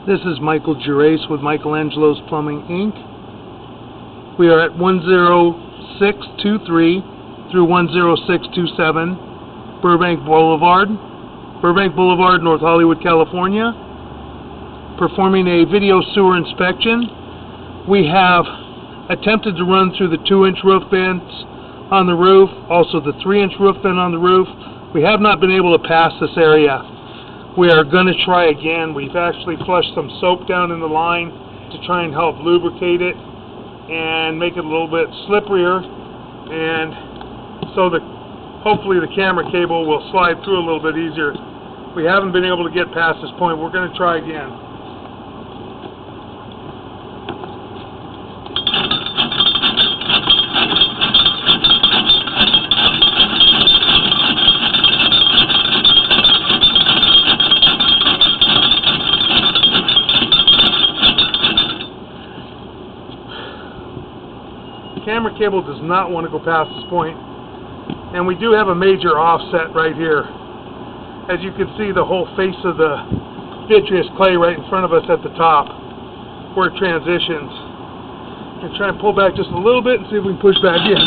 This is Michael Gerace with Michelangelo's Plumbing, Inc. We are at 10623 through 10627 Burbank Boulevard, North Hollywood, California, performing a video sewer inspection. We have attempted to run through the 2-inch roof vents on the roof, also the 3-inch roof vent on the roof. We have not been able to pass this area. We are going to try again. We've actually flushed some soap down in the line to try and help lubricate it and make it a little bit slipperier, and so hopefully the camera cable will slide through a little bit easier. We haven't been able to get past this point. We're going to try again. Camera cable does not want to go past this point, and we do have a major offset right here. As you can see, the whole face of the vitreous clay right in front of us at the top where it transitions. And try and pull back just a little bit and see if we can push back in.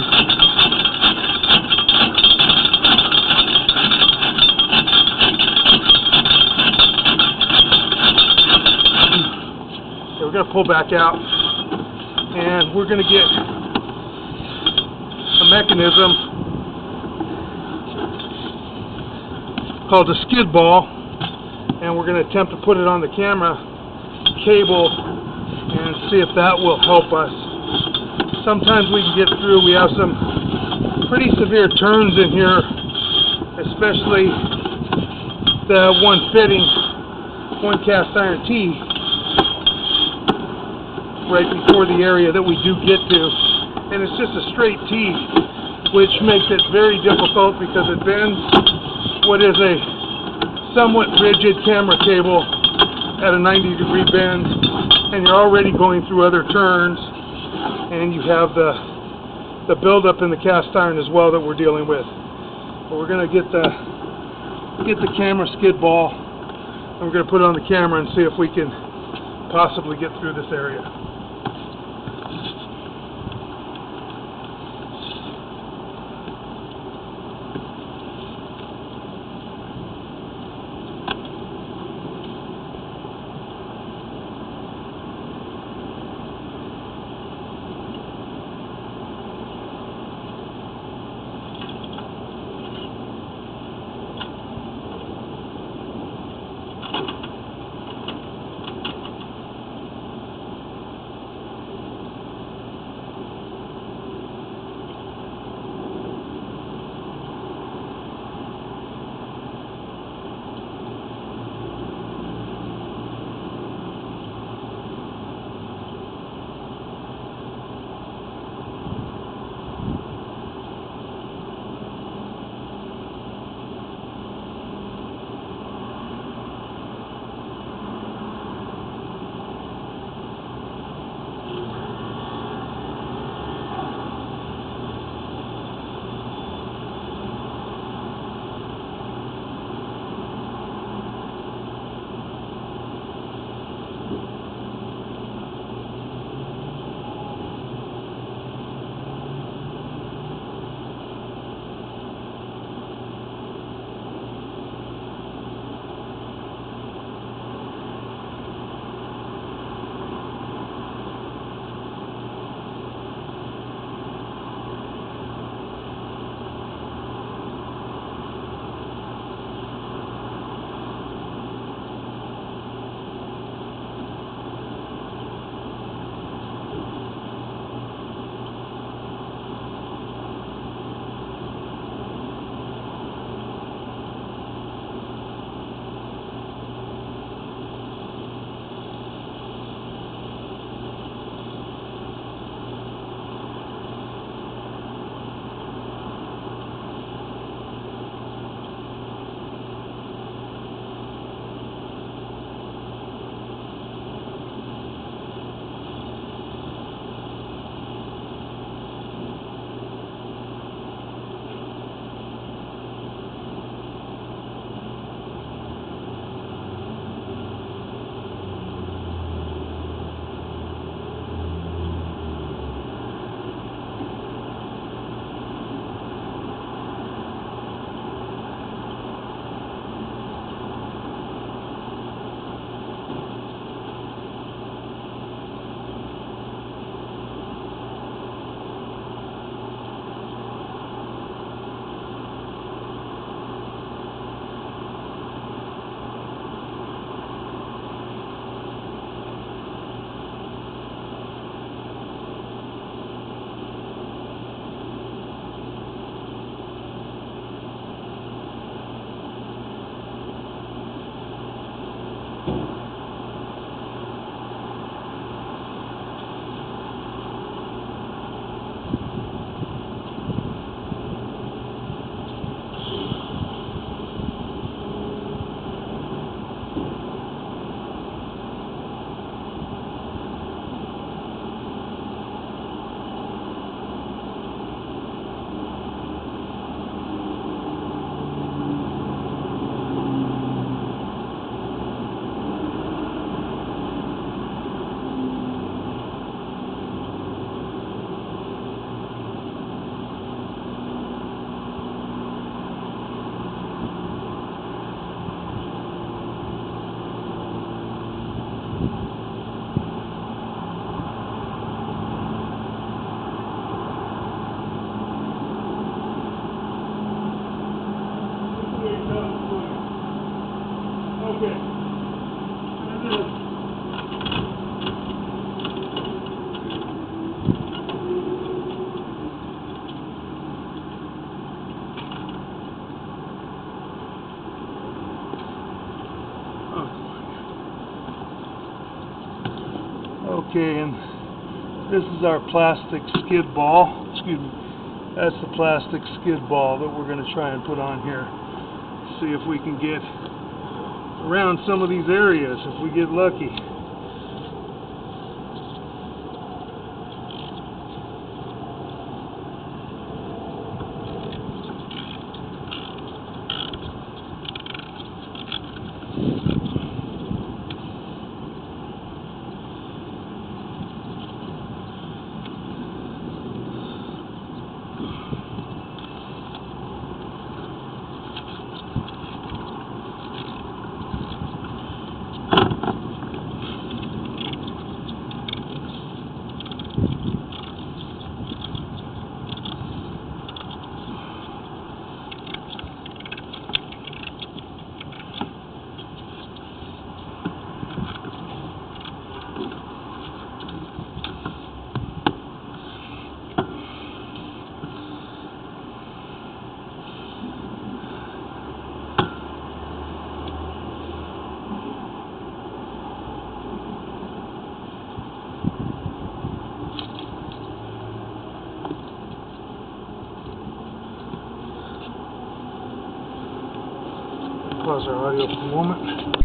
Okay, we're going to pull back out, and we're going to get a mechanism called a skid ball, and we're going to attempt to put it on the camera cable and see if that will help us. Sometimes we can get through. We have some pretty severe turns in here, especially the one fitting, one cast iron T right before the area that we do get to. And it's just a straight T, which makes it very difficult because it bends what is a somewhat rigid camera cable at a 90-degree bend, and you're already going through other turns, and you have the buildup in the cast iron as well that we're dealing with. But we're going to get the camera skid ball, and we're going to put it on the camera and see if we can possibly get through this area. Okay. Okay, and this is our plastic skid ball. Excuse me. That's the plastic skid ball that we're going to try and put on here. See if we can get around some of these areas if we get lucky. Pause our audio for a moment.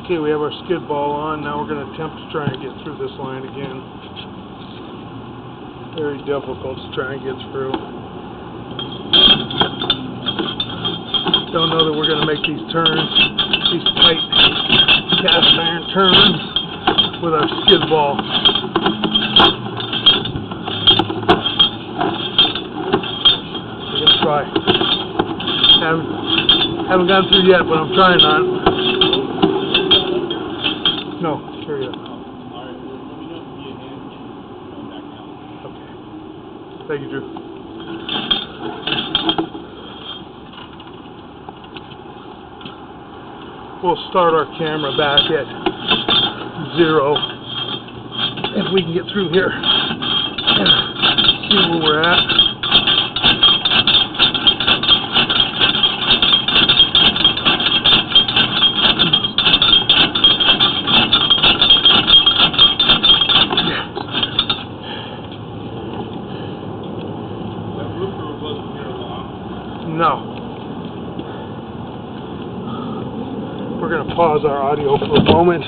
Okay, we have our skid ball on. Now we're going to attempt to try and get through this line again. Very difficult to try and get through. Don't know that we're going to make these turns, these tight cast iron turns with our skid ball. We're going to try. Haven't gone through yet, but I'm trying on. No, carry it up. Alright, well, let me know if you need a hand going back down. Okay. Thank you, Drew. We'll start our camera back at 0. if we can get through here and see where we're at. No. We're going to pause our audio for a moment.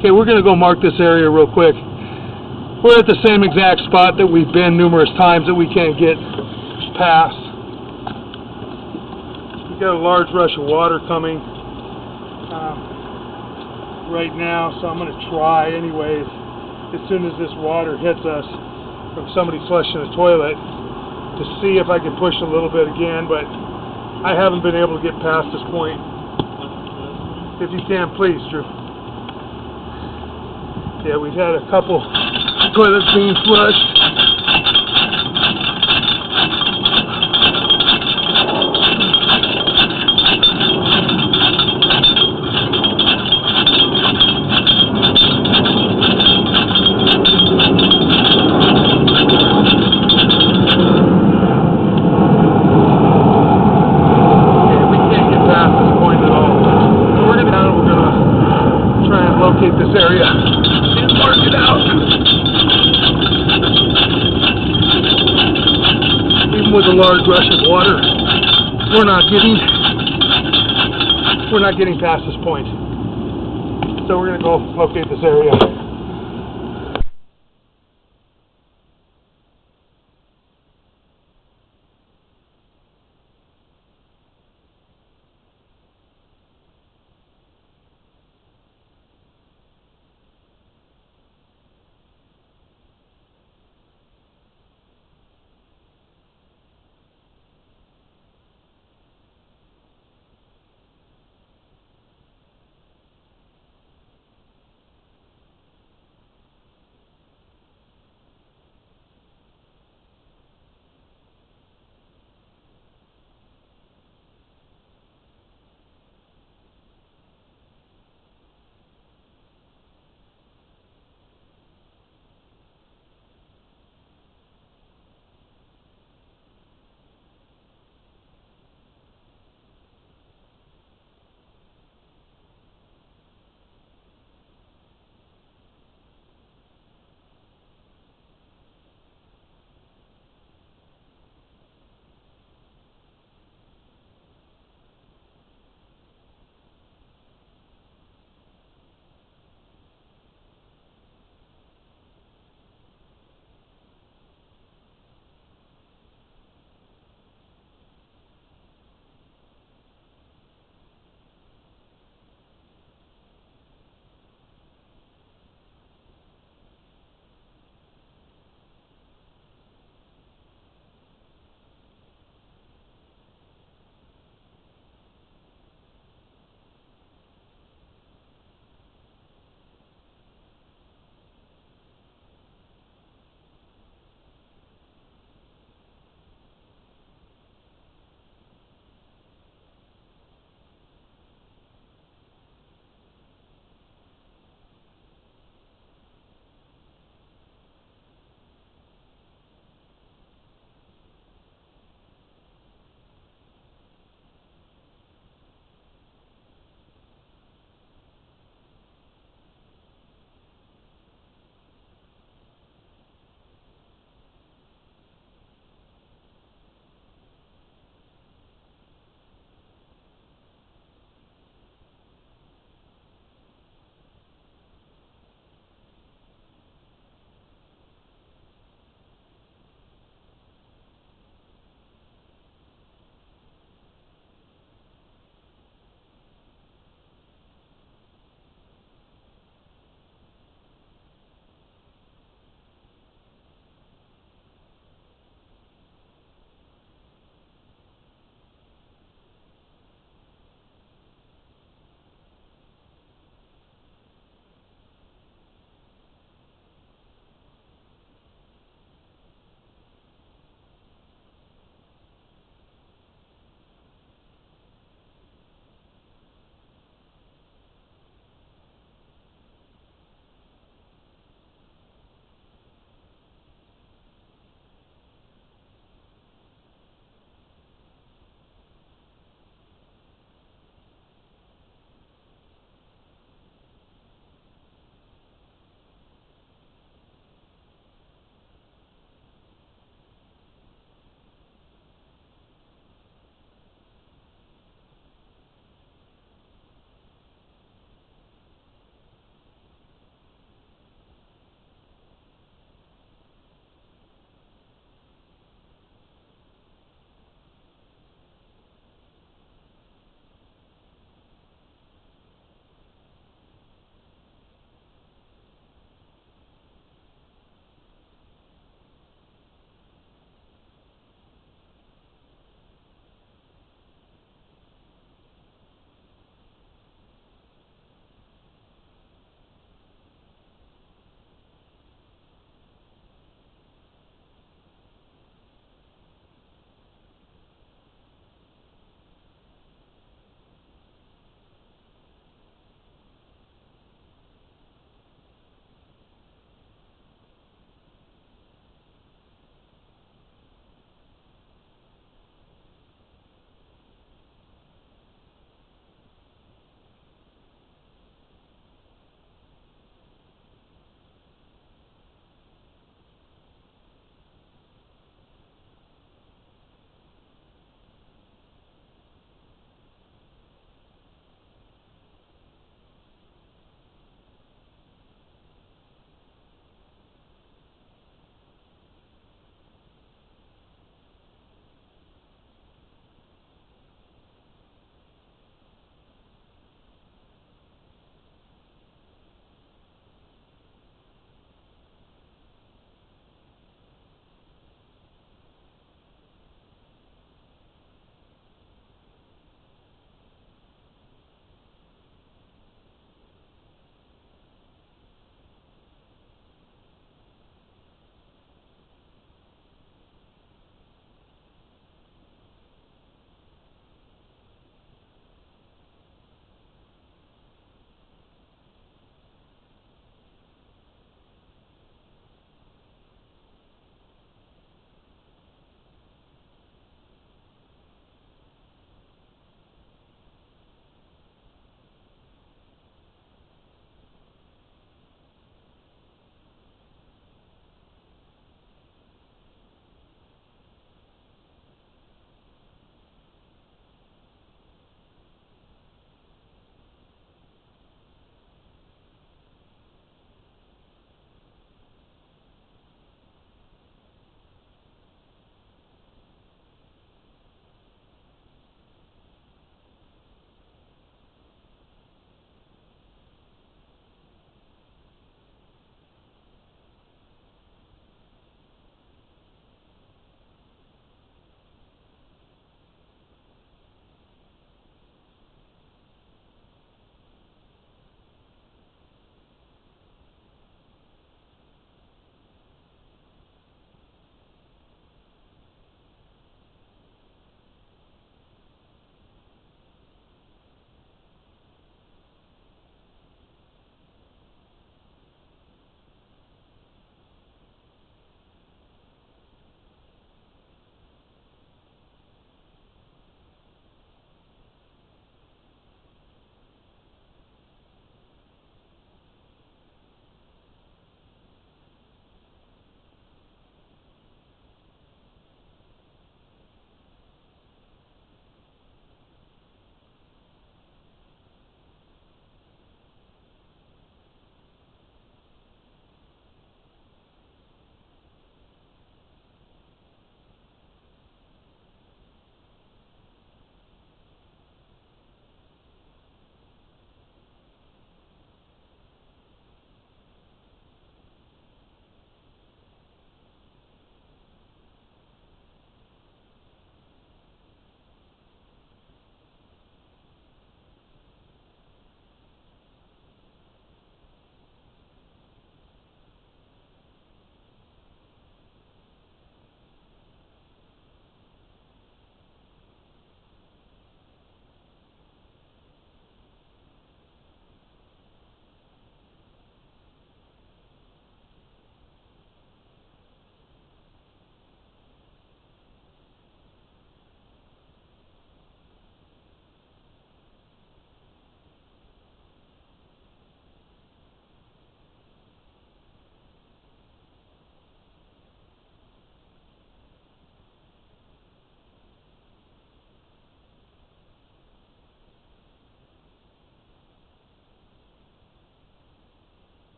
Okay, we're going to go mark this area real quick. We're at the same exact spot that we've been numerous times that we can't get past. We've got a large rush of water coming right now, so I'm going to try anyways, as soon as this water hits us from somebody flushing a toilet, to see if I can push a little bit again, but I haven't been able to get past this point. If you can, please, Drew. Yeah, we've had a couple toilets being flushed. large rush of water. We're not getting past this point. So we're going to go locate this area.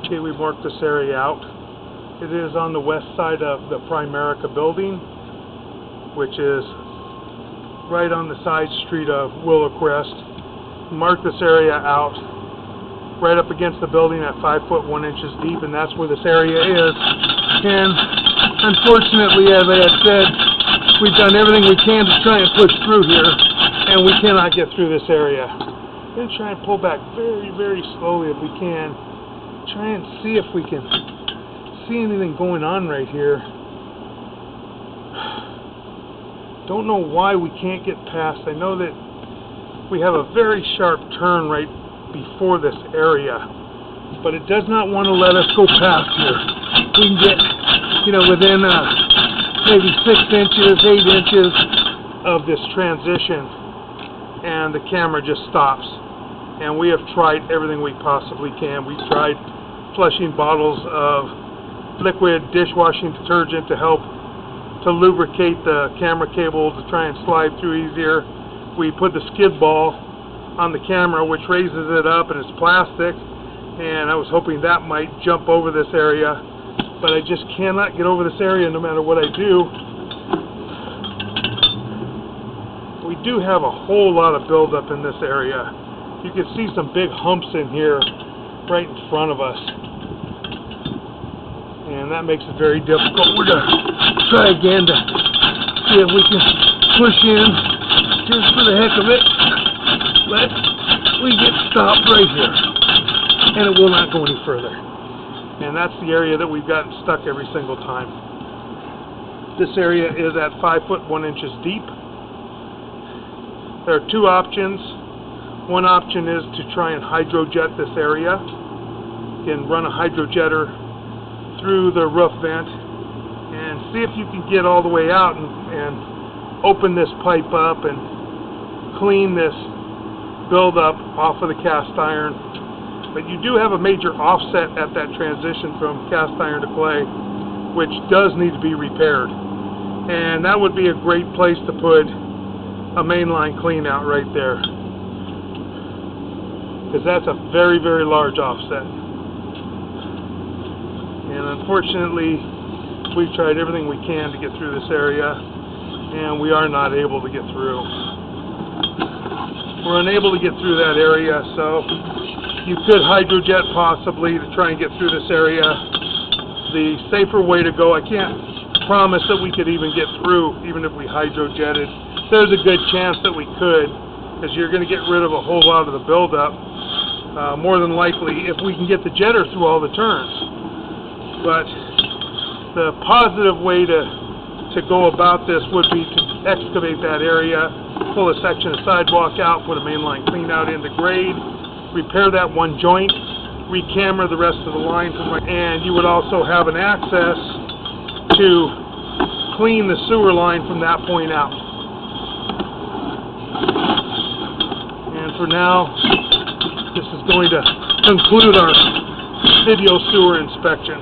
Okay, we marked this area out. It is on the west side of the Primerica building, which is right on the side street of Willowcrest. Mark this area out right up against the building at 5 foot 1 inches deep, and that's where this area is. And unfortunately, as I had said, we've done everything we can to try and push through here, and we cannot get through this area. We're going to try and pull back very, very slowly if we can. Try and see if we can see anything going on right here. Don't know why we can't get past. I know that we have a very sharp turn right before this area, but it does not want to let us go past here. We can get, within maybe 6 inches, 8 inches of this transition, and the camera just stops. And we have tried everything we possibly can. We've tried flushing bottles of liquid dishwashing detergent to help to lubricate the camera cable to try and slide through easier. We put the skid ball on the camera, which raises it up, and it's plastic, and I was hoping that might jump over this area, but I just cannot get over this area no matter what I do. We do have a whole lot of buildup in this area. You can see some big humps in here right in front of us, and that makes it very difficult. We're going to try again to see if we can push in just for the heck of it. But we get stopped right here, and it will not go any further. And that's the area that we've gotten stuck every single time. This area is at 5 foot 1 inches deep. There are two options. One option is to try and hydrojet this area. You can run a hydrojetter through the roof vent and see if you can get all the way out and open this pipe up and clean this build up off of the cast iron. But you do have a major offset at that transition from cast iron to clay, which does need to be repaired. And that would be a great place to put a mainline clean out right there, because that's a very, very large offset. And unfortunately, we've tried everything we can to get through this area, and we are not able to get through. We're unable to get through that area, so you could hydrojet possibly to try and get through this area. The safer way to go, I can't promise that we could even get through, even if we hydrojetted. There's a good chance that we could, because you're going to get rid of a whole lot of the buildup, more than likely, if we can get the jetter through all the turns. But the positive way to go about this would be to excavate that area, pull a section of sidewalk out, put a mainline clean out into grade, repair that one joint, recamera the rest of the line, and you would also have an access to clean the sewer line from that point out. And for now, this is going to conclude our video sewer inspection.